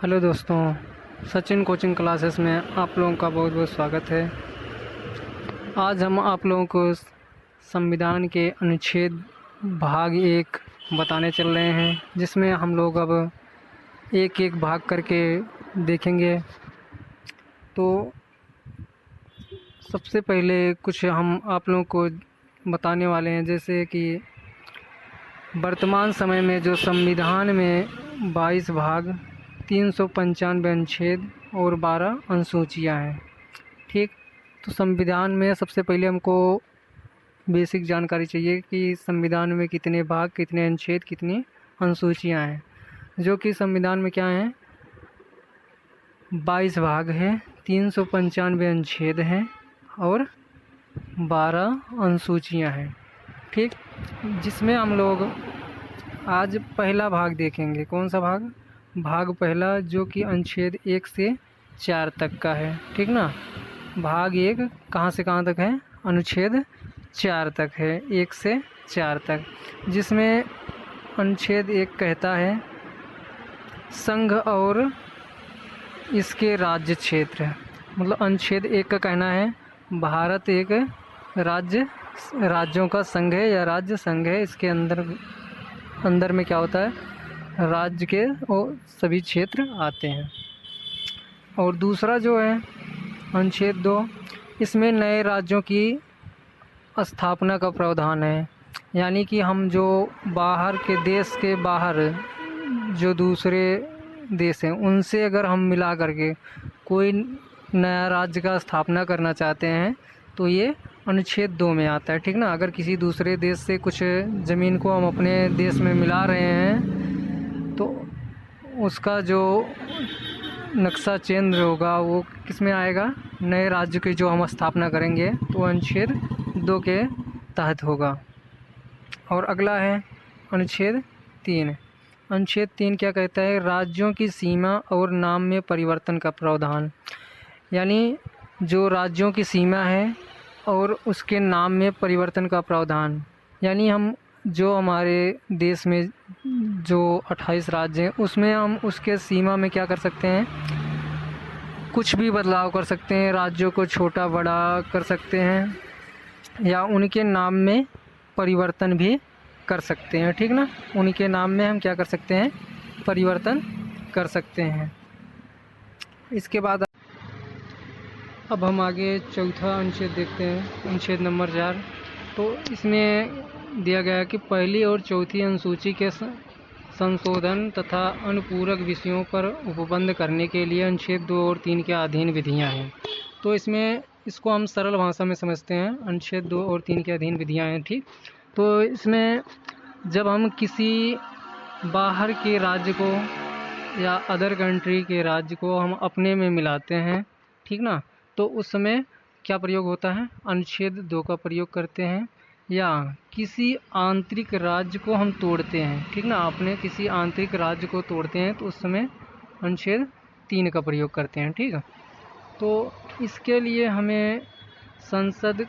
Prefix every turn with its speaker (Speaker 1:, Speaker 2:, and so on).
Speaker 1: Hello दोस्तों, Sachin coaching classes में आप लोगों का बहुत बहुत स्वागत है। आज हम आप लोगों को संविधान के अनुच्छेद भाग 1 बताने चल रहे हैं, जिसमें हम लोग अब एक एक भाग करके देखेंगे। तो सबसे पहले कुछ हम आप लोगों को बताने वाले हैं, जैसे कि वर्तमान समय में जो संविधान में 22 भाग 395 अनुच्छेद और 12 अनुसूचियाँ हैं। ठीक, तो संविधान में सबसे पहले हमको बेसिक जानकारी चाहिए कि संविधान में कितने भाग, कितने अनुच्छेद, कितनी अनुसूचियाँ हैं। जो कि संविधान में क्या हैं, 22 भाग हैं, 395 अनुच्छेद हैं और 12 अनुसूचियाँ हैं। ठीक, जिसमें हम लोग आज पहला भाग देखेंगे। कौन सा भाग? भाग पहला, जो कि अनुच्छेद 1 से 4 तक का है। ठीक ना। भाग 1 कहाँ से कहाँ तक है? अनुच्छेद 4 तक है, 1 से 4 तक। जिसमें अनुच्छेद 1 कहता है संघ और इसके राज्य क्षेत्र। मतलब अनुच्छेद 1 का कहना है भारत एक राज्यों का संघ है या राज्य संघ है। इसके अंदर में क्या होता है, राज्य के और सभी क्षेत्र आते हैं। और दूसरा जो है अनुच्छेद 2, इसमें नए राज्यों की स्थापना का प्रावधान है। यानी कि हम जो बाहर के देश के बाहर जो दूसरे देश हैं, उनसे अगर हम मिला करके कोई नया राज्य का स्थापना करना चाहते हैं तो ये अनुच्छेद 2 में आता है। ठीक ना। अगर किसी दूसरे देश से कुछ ज़मीन को हम अपने देश में मिला रहे हैं तो उसका जो नक्शा चेंज होगा वो किस में आएगा? नए राज्य की जो हम स्थापना करेंगे तो अनुच्छेद 2 के तहत होगा। और अगला है अनुच्छेद 3। अनुच्छेद 3 क्या कहता है? राज्यों की सीमा और नाम में परिवर्तन का प्रावधान। यानी जो राज्यों की सीमा है और उसके नाम में परिवर्तन का प्रावधान। यानी हम जो हमारे देश में जो 28 राज्य हैं, उसमें हम उसके सीमा में क्या कर सकते हैं? कुछ भी बदलाव कर सकते हैं। राज्यों को छोटा बड़ा कर सकते हैं या उनके नाम में परिवर्तन भी कर सकते हैं। ठीक ना। उनके नाम में हम क्या कर सकते हैं? परिवर्तन कर सकते हैं। इसके बाद अब हम आगे चौथा अनुच्छेद देखते हैं, अनुच्छेद नंबर 4। तो इसमें दिया गया है कि पहली और चौथी अनुसूची के संशोधन तथा अनुपूरक विषयों पर उपबंध करने के लिए अनुच्छेद 2 और 3 के अधीन विधियां हैं। तो इसको हम सरल भाषा में समझते हैं। अनुच्छेद 2 और 3 के अधीन विधियां हैं। ठीक, तो इसमें जब हम किसी बाहर के राज्य को या अदर कंट्री के राज्य को हम अपने में मिलाते हैं, ठीक ना, तो उस समय क्या प्रयोग होता है? अनुच्छेद 2 का प्रयोग करते हैं। या किसी आंतरिक राज्य को हम तोड़ते हैं, ठीक ना, अपने किसी आंतरिक राज्य को तोड़ते हैं तो उस समय अनुच्छेद 3 का प्रयोग करते हैं। ठीक है, तो इसके लिए हमें संसद